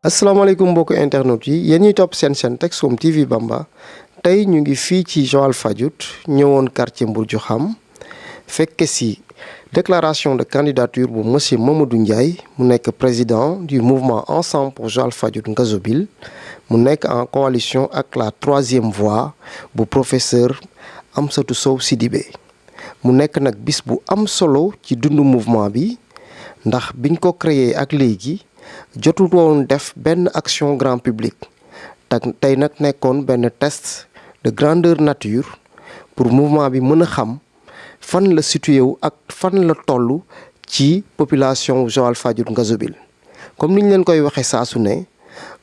asalaamaaleykum mbokki internet yi yéen ñuy topp seen chaîne Texhome TV Bamba tey ñu ngi fii ci Joal Fadiouth ñëwoon quartier Mbour-Diokham fekke si déclaration de candidature bu monsieur Mamadou Ndiaye mu nekk président du mouvement Ensemble pour Joal Fadiouth Ngazobil mu nekk en coalition ak la troisième voie bu professeur Amsatou Sow Sidibé mu nekk nag bis bu am solo ci dundu mouvement bi ndax biñ ko créé ak léegi jotul woon def benn action grand public tey nag nekkoon benn test de grandeur nature pour mouvement bi mën a xam fan la situé wu ak fan la toll ci population Joal Fadiouth Ngazobil comme niñ leen koy waxee saa su ne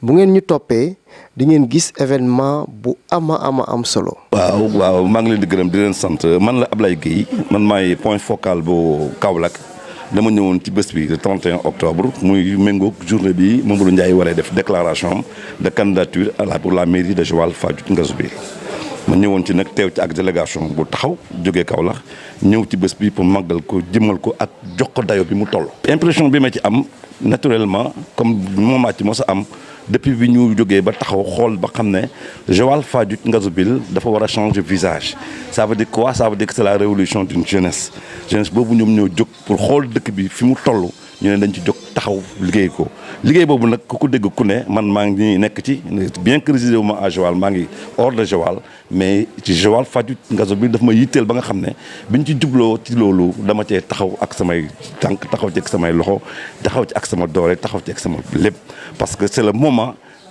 bu ngeen ñu toppee di ngeen gis événement bu am solo. waaw maa ngi leen di gërëm di leen sant man la Ablaye Guèye man maay point focal bu Kaolack dama ñëwoon ci bés bi le 31 octobre muy méngoog journée bi Mamadou Ndiaye waree def déclaration de candidature pour la mairie de Joal Fadiouth Ngazobil ma ñëwoon ci nag teew ci ak délégation bu taxaw jógee Kaolack ñëw ci bés bi pour màggal ko jëmmal ko ak jox ko dayo bi mu toll. impression bi ma ci am naturellement comme moment ci mos a am depuis bi ñu jógee ba taxaw xool ba xam ne Joal Fadiouth Ngazobil dafa war a changer visage ça veut dire quoi ça veut dire que c'est la révolution d'une jeunesse boobu ñoom ñoo jóg pour xool dëkk bi fi mu toll ñu ne dañ ci jóg taxaw liggéey ko liggéey boobu nag ku ko dégg ku ne man maa ngi nekk ci bien que résidé wu ma à Joal maa ngi hors de Joal mais ci Joal Fadiouth Ngazobil daf ma yitteel ba nga xam ne biñ ci jubloo ci loolu dama cee taxaw ak samay tànk taxaw ci ak samay loxo taxaw ci ak sama doole taxaw ci ak sama lépp parce que c'est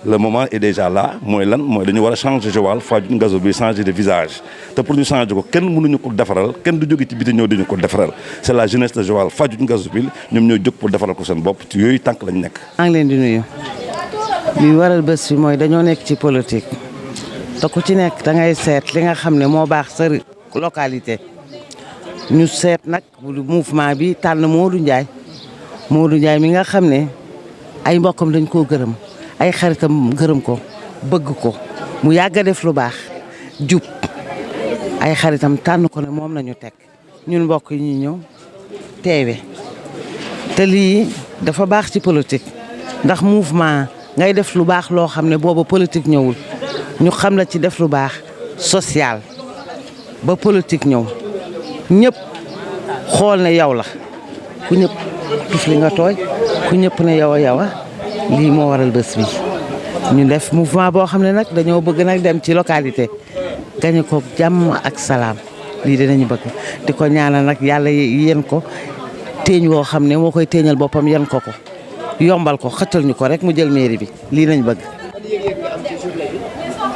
le moment est déjà là mooy lan mooy dañu war a changer Joal Fadiouth Ngazobil changer de visage te pour ñu changer ko kenn mënuñu ko defaral kenn du jóge ci biti ñëw diñu ko defaral c'est la jeunesse de Joal Fadiouth Ngazobil ñoom ñoo jóg pour defaral ko seen bopp ci yooyu tànk lañ nekk. maa ngi leen di nuyu li waral bés bi mooy dañoo nekk ci politique te ku ci nekk da ngay seet li nga xam ne moo baax sa localité ñu seet nag mouvement bi tànn Modou Ndiaye mi nga xam ne ay mbokkam dañ koo gërëm. ay xaritam gërëm ko bëgg ko mu yàgg a def lu baax jub ay xaritam tànn ko ne moom lañu teg ñun mbokk yi ñu ñëw teewe te lii dafa baax ci politique ndax mouvement ngay def lu baax loo xam ne booba politique ñëwul ñu xam la ci def lu baax social ba politique ñëw ñëpp xool ne yow la ku ñëpp tuf li nga tooy ku ñëpp ne yow a lii moo waral bés bi ñu def mouvement boo xam ne nag dañoo bëgg nag dem ci localité gañe ko jàmm ak salaam lii dinañu bëgg di ko ñaanal nag yàlla yéen ko téeñ woo xam ne moo koy téeñal boppam yen ko yombal ko xëccal ñu ko rek mu jël mairie bi lii nañ bëgg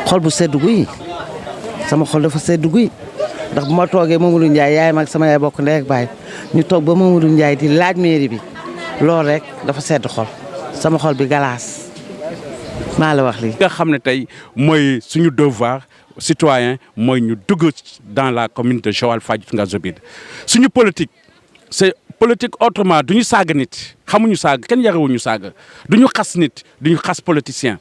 xol bu sedd guy sama xol dafa sedd guy ndax bu ma toogee Mamadou Ndiaye yaay mag sama yaay bokk ndey ak baay ñu toog ba Mamadou Ndiaye di laaj mairie bi loolu rek dafa sedd xol sama xol bi galaas maa la wax lii. nga xam ne tey mooy suñu devoir citoyen mooy ñu dugg dans la commune de Joal Fadiouth Ngazobil suñu politique c'est politique autrement du ñu saaga nit xamuñu saaga kenn yarewuñu saaga du ñu xas nit du ñu xas politicien.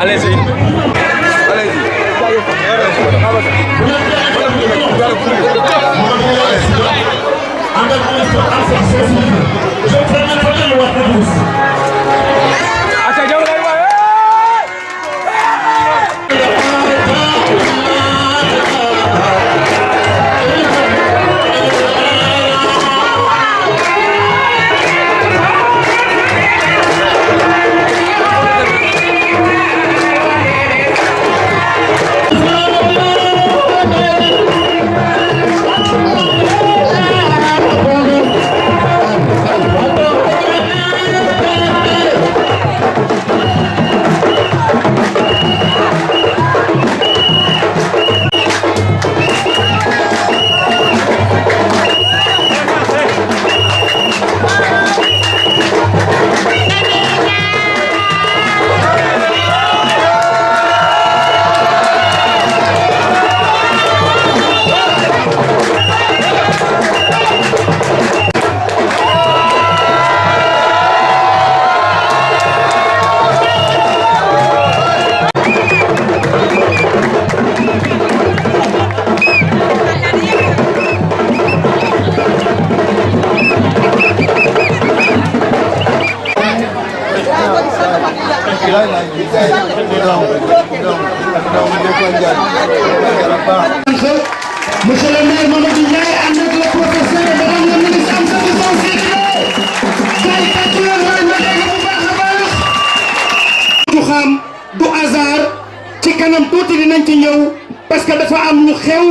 Allez-y. Monsieur le maire Mamadou Ndiaye ànd ak le professeur et madame la ministre Amsatou Sow Sidibé kay tàcc leen waay ma dégg bu baax a baax. du xam du hasard ci kanam tuuti dinañ ci ñëw parce que dafa am lu xew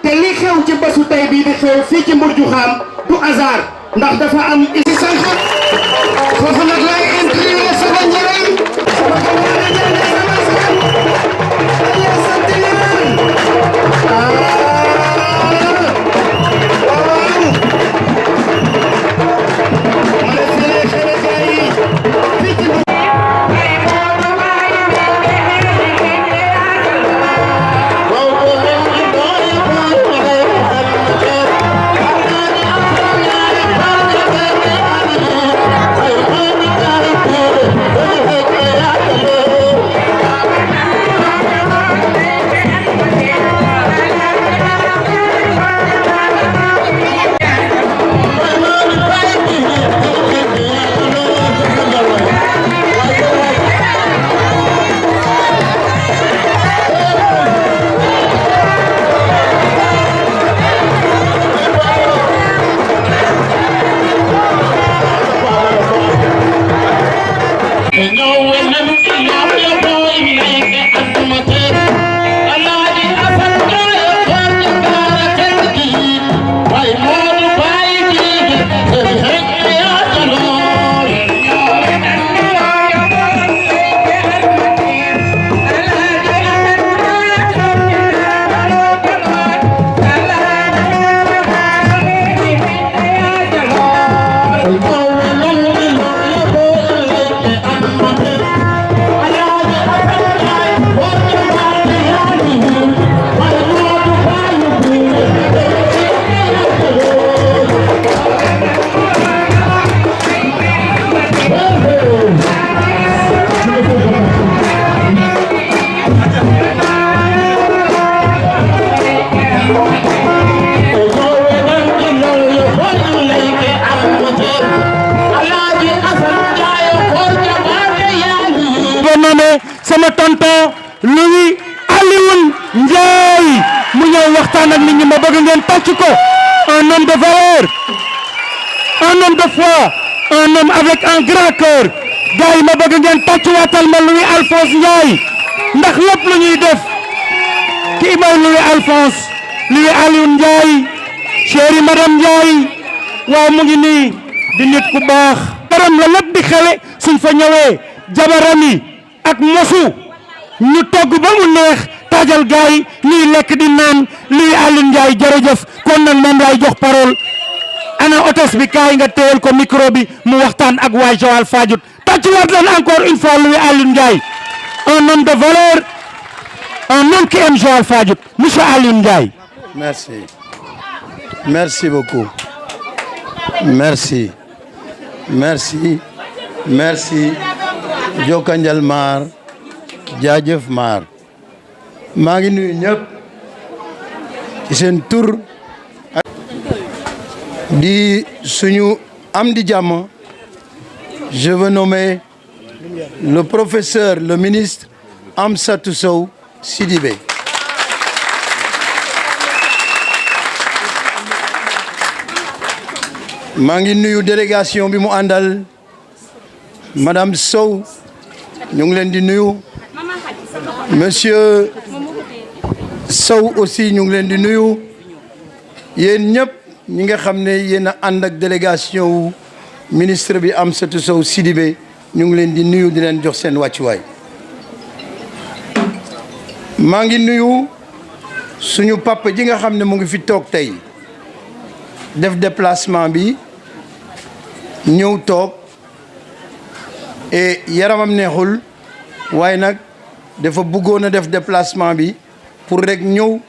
te li xew ci bésu tey bii di xew fii ci Mbour Dioukham du hasard ndax dafa am isi sànq foofu nag lay intrigué sama njëriñ sama xawaare njëriñ sama sëriñ ay sant leen sama tonton Louis Alioune Ndiaye mu ñëw waxtaan ak nit ñi ma bëgg ngeen tàcc ko un homme de valeur un homme de foi un homme avec un grand cœur gars yi ma bëgg ngeen tàcc waatal ma Louis Alphonse Ndiaye ndax lépp lu ñuy def kii mooy Louis Alphonse Louis Alioune Ndiaye chéri madame Ndiaye waaw mu ngi nii di nit ku baax daram la lépp di xewe suñ fa ñëwee jabarami ak mosu ñu togg ba mu neex taajal gaay ñuy lekk di naan Louis Alioune Ndiaye jërëjëf kon nag moom laay jox parole ana hôtesse bi kaay nga téyel ko micro bi mu waxtaan ak waa Joal Fadiouth tàccuwaat leen encore une fois Louis Alioune Ndiaye un homme de valeur un homme qui aime Joal Fadiouth monsieur Alioune Ndiaye. Merci. Merci beaucoup. Merci. Merci. Merci. Jokanjal Mar. Jaajëf Mar. maa ngi nuyu ñëpp ci seen tur di suñu am di jàmm. Je veux nommer le professeur, le ministre Amsatou Sow Sidibé. maa ngi nuyu délégation bi mu àndal madame Sow ñu ngi leen di nuyu monsieur Sow aussi ñu ngi leen di nuyu yéen ñëpp ñi nga xam ne yéen a ànd ak délégation wu ministre bi Amsatou Sow Sidibé ñu ngi leen di nuyu di leen jox seen wàccuwaay maa ngi nuyu suñu papa ji nga xam ne mu ngi fi toog tey def déplacement bi ñëw toog et yaramam neexul waaye nag dafa bëggoon a def déplacement bi pour rek ñëw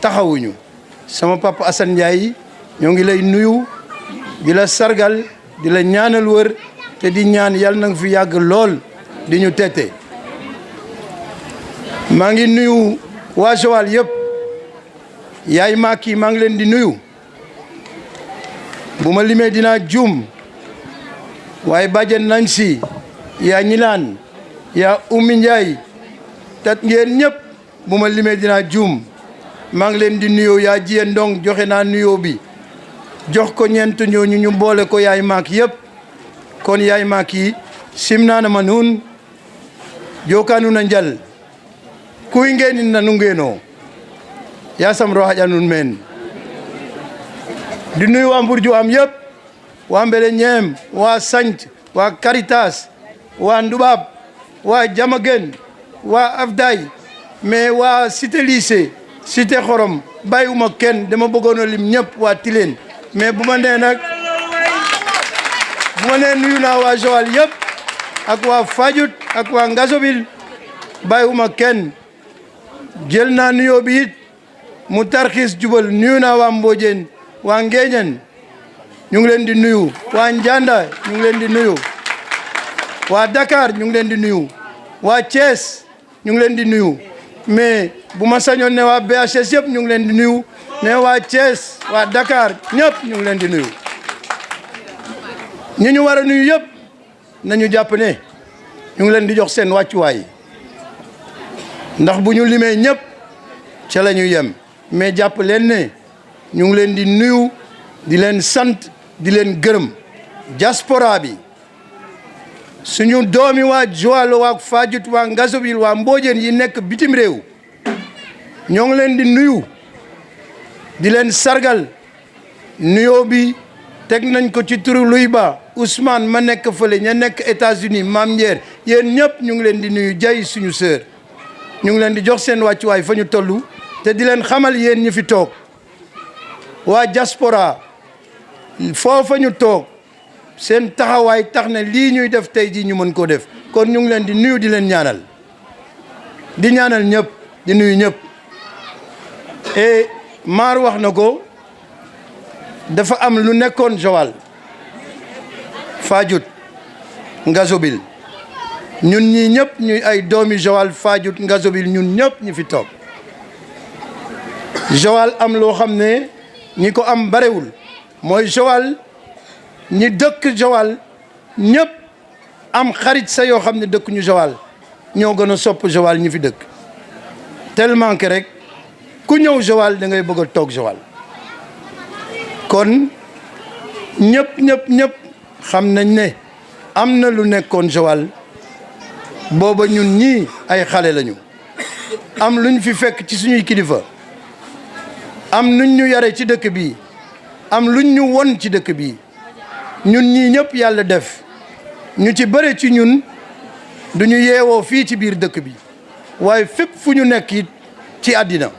taxawuñu sama papa Assane Ndiaye ñoo ngi lay nuyu di la sargal di la ñaanal wër te di ñaan yàlla na nga fi yàgg lool di ñu tette maa ngi nuyu waa Joal yëpp yaay Macky maa ngi leen di nuyu bu ma limee dinaa juum waaye bàjjen nañ si yaa ñilaan yaa Oumy Ndiaye tat ngeen ñëpp bu ma limee dinaa juum maa ngi leen di nuyoo yaa jiyee ndong joxe naa nuyoo bi jox ko ñeent ñooñu ñu boole ko yaay maak yëpp kon yaay maak yi simnaana ma nuun jookaanu na njal kuy ngeen na nu ngeenoo yaa sam ro haƴa nun meen di nuyu waa Mbourdiou am yëpp waa Mbele Ñeem waa Sanc waa Caritas waa Ndubaab waa Jamagen waa Afday mais waa Cité Lycée Cité Xorom bàyyiwuma kenn dama bëggoon a lim ñëpp waa Tilène mais bu ma nee nuyu naa waa Joal yëpp ak waa Fadiouth ak waa Ngazobil bàyyiwuma kenn jël naa nuyoo bi it mu tarxiis jubal nuyu naa waa Mbodiène waa Ngéeñen ñu ngi leen di nuyu waa Ndianda ñu ngi leen di nuyu waa Dakar ñu ngi leen di nuyu waa Thiès ñu ngi leen di nuyu mais bu ma sañoon ne waa BHS yëpp ñu ngi leen di nuyu ne waa Thiès waa Dakar ñëpp ñu ngi leen di nuyu ñi ñu war a nuyu yëpp nañu jàpp ne ñu ngi leen di jox seen wàccuwaay ndax bu ñu limee ñëpp ca la ñuy yem mais jàpp leen ne ñu ngi leen di nuyu di leen sant di leen gërëm diaspora bi suñu doomi waa Joal waa Fadiouth waa Ngazobil waa Mbodiène yi nekk bitim réew ñoo ngi leen di nuyu di leen sargal nuyoo bi teg nañ ko ci turu Luy Ba Ousmane ma nekk fële ña nekk États-Unis Mame Ndière yéen ñëpp ñu ngi leen di nuyu jay suñu sœur ñu ngi leen di jox seen wàccuwaay fa ñu toll te di leen xamal yéen ñi fi toog waa diaspora foofa ñu toog seen taxawaay tax na lii ñuy def tey jii ñu mën koo def kon ñu ngi leen di nuyu di leen ñaanal di ñaanal ñëpp di nuyu ñëpp et maar wax na ko dafa am lu nekkoon Joal Fadiouth Ngazobil ñun ñii ñëpp ñuy ay doomi Joal Fadiouth Ngazobil ñun ñëpp ñu fi toog Joal am loo xam ne ñi ko am barewul mooy Joal ñi dëkk Joal ñëpp am xarit sa yoo xam ne dëkk ñu Joal ñoo gën a sopp Joal ñi fi dëkk tellement que rek ku ñëw Joal da ngay bëgg a toog Joal kon ñëpp xam nañ ne am na lu nekkoon Joal booba ñun ñii ay xale lañu am luñ fi fekk ci suñuy kilifa am nuñ ñu yare ci dëkk bi am luñ ñu won ci dëkk bi ñun ñii ñëpp yàlla def ñu ci bëre ci ñun duñu yeewoo fii ci biir dëkk bi waaye fépp fu ñu nekk it ci àddina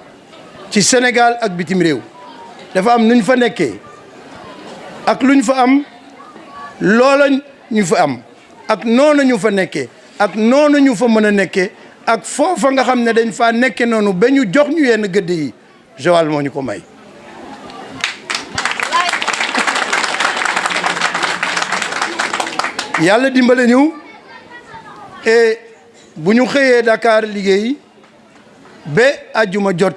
ci Sénégal ak bitim réew dafa am nuñ fa nekkee ak luñ fa am loola ñu fa am ak noonu ñu fa nekkee ak noonu ñu fa mën a nekkee ak foofa nga xam ne dañ faa nekke noonu ba ñu jox ñu yenn gëdd yi Joal moo ñu ko may yàlla dimbale ñu et bu ñu xëyee Dakar liggéey ba àjjuma jot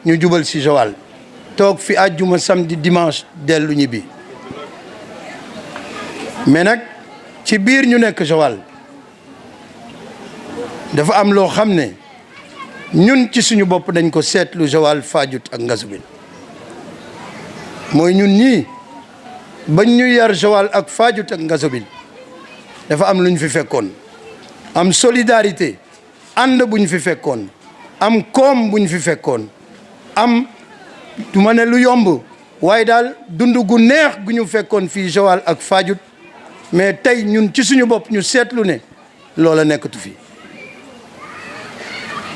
ñu jubal si Joal toog fi àjjuma samedi dimanche dellu ñibbi mais nag ci biir ñu nekk Joal dafa am loo xam ne ñun ci suñu bopp dañ ko seetlu Joal Fadiouth ak Ngazobil mooy ñun ñii bañ ñu yar Joal ak Fadiouth ak Ngazobil dafa am lu ñu fi fekkoon am solidarité ànd bu ñu fi fekkoon am koom bu ñu fi fekkoon am du ma ne lu yomb waaye daal dund gu neex gu ñu fekkoon fii Joal ak Fadiouth mais tey ñun ci suñu bopp ñu seetlu ne loola nekkatu fi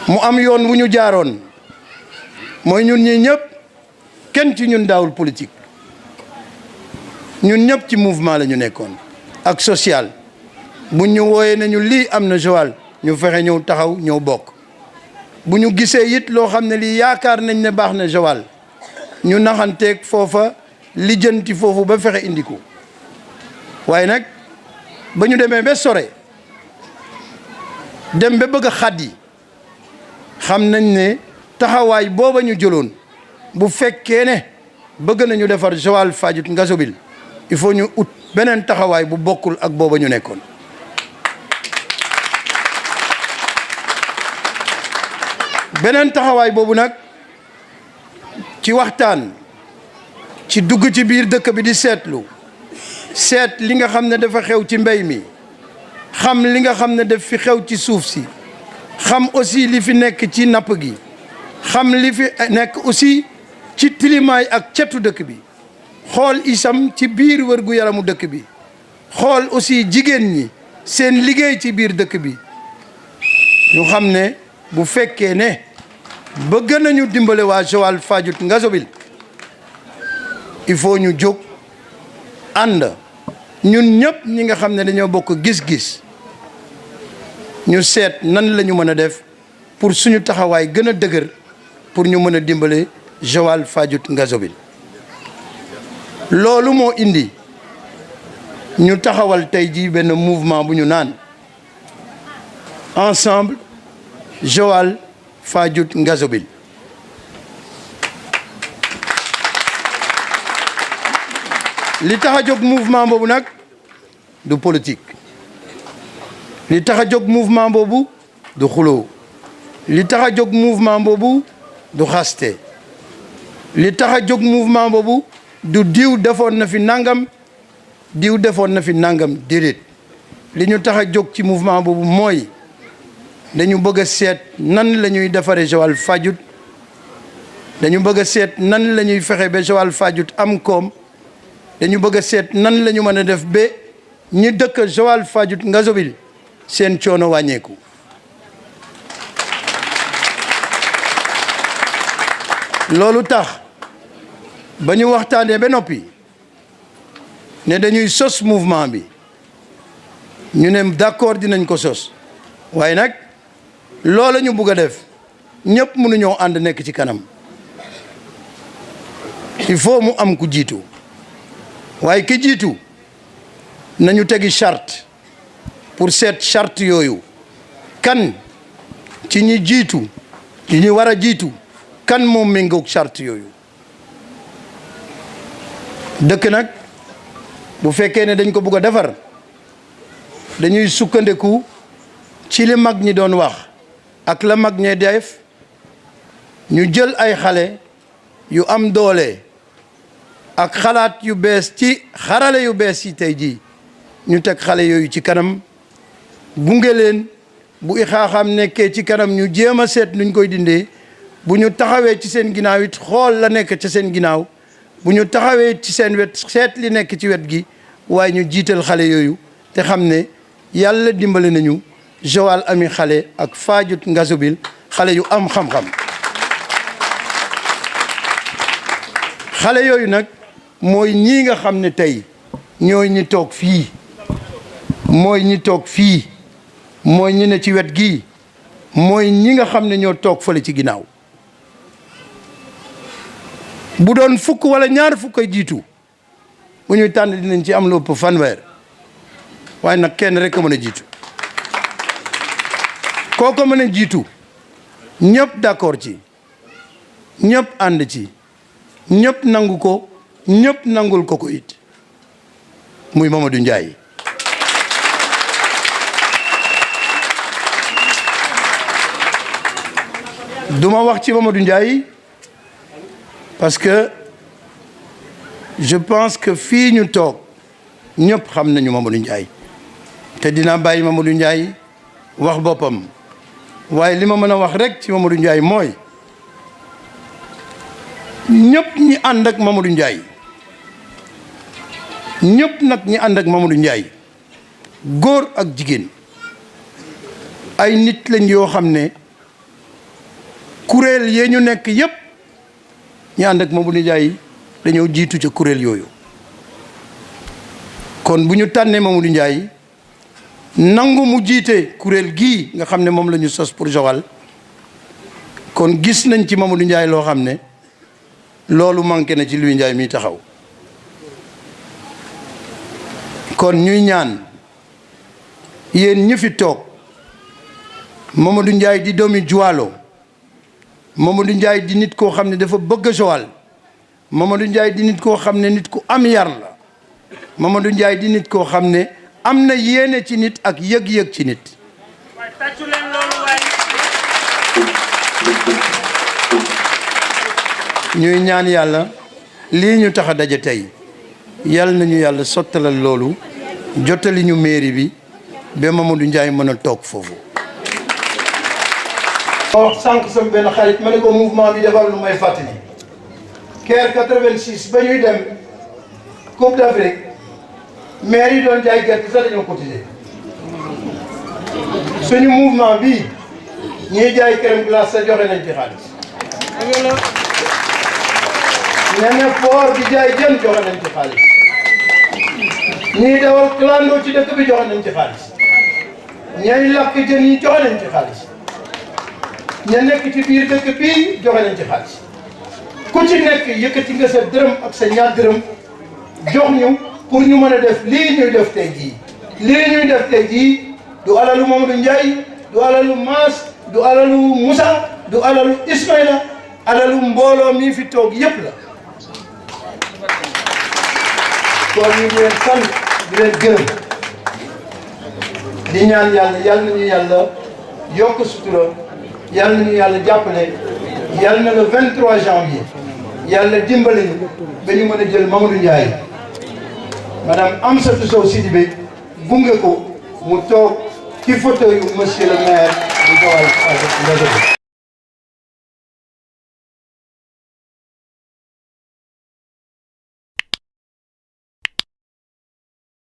mu am yoon wu ñu jaaroon mooy ñun ñi ñëpp kenn ci ñun daawul politique ñun ñëpp ci mouvement la ñu nekkoon ak social bu ñu wooyee nañu lii am na Joal ñu fexe ñëw taxaw ñëw bokk bu ñu gisee it loo xam ne lii yaakaar nañ ne baax na Joal ñu naxanteeg foofa lijjanti foofu ba fexe indi ko waaye nag ba ñu demee ba sore dem ba bëgg a xaddi xam nañ ne taxawaay booba ñu jëloon bu fekkee ne bëgg nañu defar Joal Fadiouth Ngazobil il faut ñu ut beneen taxawaay bu bokkul ak booba ñu nekkoon beneen taxawaay boobu nag ci waxtaan ci dugg ci biir dëkk bi di seetlu seet li nga xam ne dafa xew ci mbéy mi xam li nga xam ne daf fi xew ci suuf si xam aussi li fi nekk ci napp gi xam li fi nekk aussi ci tilimaay ak cetu dëkk bi xool isam ci biir wërgu yaramu dëkk bi xool aussi jigéen ñi seen liggéey ci biir dëkk bi ñu xam ne bu fekkee ne bëgg nañu dimbale waa Joal Fadiouth Ngazobil il faut ñu jóg ànd ñun ñëpp ñi nga xam ne dañoo bokk gis-gis ñu seet nan la ñu mën a def pour suñu taxawaay gën a dëgër pour ñu mën a dimbale Joal Fadiouth Ngazobil loolu moo indi ñu taxawal tey jii benn mouvement bu ñu naan ensemble Joal Fadiouth Ngazobil li tax a jóg mouvement boobu nag du politique li tax a jóg mouvement boobu du xuloo li tax a jóg mouvement boobu du xaste li tax a jóg mouvement boobu du diw defoon na fi nangam diw defoon na fi nangam déedéet li ñu tax a jóg ci mouvement boobu mooy dañu bëgg a seet nan la ñuy defaree Joal Fadiouth dañu bëgg a seet nan la ñuy fexe ba Joal Fadiouth am koom dañu bëgg a seet nan la ñu mën a def ba ñi dëkk Joal Fadiouth Ngazobil seen coono wàññeeku loolu tax ba ñu waxtaanee ba noppi ne dañuy sos mouvement bi ñu ne d'accord dinañ ko sos waaye nag loola ñu bugg a def ñëpp mënuñoo ànd nekk ci kanam il faut mu am ku jiitu waaye ki jiitu nañu tegi charte pour seet charte yooyu kan ci ñi jiitu yi ñu war a jiitu kan moom méngoog charte yooyu dëkk nag bu fekkee ne dañ ko bugg a defar dañuy sukkandiku ci li mag ñi doon wax ak la mag ñee def ñu jël ay xale yu am doole ak xalaat yu bees ci xarale yu bees yi tey jii ñu teg xale yooyu ci kanam gunge leen bu ixaaxaam nekkee ci kanam ñu jéem a seet nuñ koy dindee bu ñu taxawee ci seen ginnaaw it xool la nekk ci seen ginnaaw bu ñu taxawee ci seen wet seet li nekk ci wet gi waaye ñu jiital xale yooyu te xam ne yàlla dimbale nañu Joal ami xale ak Fadiouth Ngazobil xale yu am xam-xam xale yooyu nag mooy ñii nga xam ne tey ñooy ñi toog fii mooy ñi toog fii mooy ñi ne ci wet gi mooy ñi nga xam ne ñoo toog fële ci ginnaaw bu doon fukk wala ñaar fukk ay jiitu bu ñuy tànn dinañ ci am lu ëpp fanweer waaye nag kenn rek a mën a jiitu kooko mën a jiitu ñëpp d'accord ci ñëpp ànd ci ñëpp nangu ko ñëpp nangul ko it muy Mamadou Ndiaye. duma wax ci Mamadou Ndiaye parce que je pense que fii ñu toog ñëpp xam nañu Mamadou Ndiaye te dinaa bàyyi Mamadou Ndiaye wax boppam waaye li ma mën a wax rek ci Mamadou Ndiaye mooy ñëpp ñi ànd ak Mamadou Ndiaye ñëpp nag ñi ànd ak Mamadou Ndiaye góor ak jigéen ay nit lañ yoo xam ne kuréel yee ñu nekk yëpp ñi ànd ak Mamadou Ndiaye dañoo jiitu ca kuréel yooyu kon bu ñu tànnee Mamadou Ndiaye nangu mu jiite kuréel gii nga xam ne moom la ñu sos pour Joal kon gis nañ ci Mamadou Ndiaye loo xam ne loolu manqué na ci Louis Ndiaye mi taxaw kon ñuy ñaan yéen ñi fi toog Mamadou Ndiaye di doomi Juwaalo Mamadou Ndiaye di nit koo xam ne dafa bëgg Joal Mamadou Ndiaye di nit koo xam ne nit ku am yar la Mamadou Ndiaye di nit koo xam ne am na yéene ci nit ak yëg-yëg ci nit ñuy ñaan yàlla lii ñu tax a daje tey yàlla nañu yàlla sottalal loolu jottali ñu mairie bi ba Mamadou Ndiaye mën a toog foofu. ma wax sànq sama benn xarit ma ne ko mouvement bi defal lu may fàttali Caire 86 ba ñuy dem Coupe d'Afrique maire yi doon jaay gerte sax dañoo cotiser suñu mouvement bi ñiy jaay crème glace sa joxe nañ ci xaalis ñene port bi jaay jën joxe nañ ci xaalis ñii dawal clando ci dëkk bi joxe nañ ci xaalis ñay lakk jën yi joxe nañ ci xaalis ña nekk ci biir dëkk bii joxe nañ ci xaalis ku ci nekk yëkkati nga sa dërëm ak sa ñaar dërëm jox ñu pour ñu mën a def lii ñuy def tey jii lii ñuy def tey jii du alalu Mamadou Ndiaye du alalu Maas du alalu Moussa du alalu Ismaïla alalu mbooloo mi fi toog yépp la kon ñu ngi leen sant di leen gërëm di ñaan yàlla yàlla nañu yàlla yokk sutura yàlla nañu yàlla jàppale yàlla na le 23 janvier yàlla dimbali ñu ba ñu mën a jël Mamadou Ndiaye madame Amsatou Sow Sidibé gunge ko mu toog ci fauteuil monsieur le maire bu Joal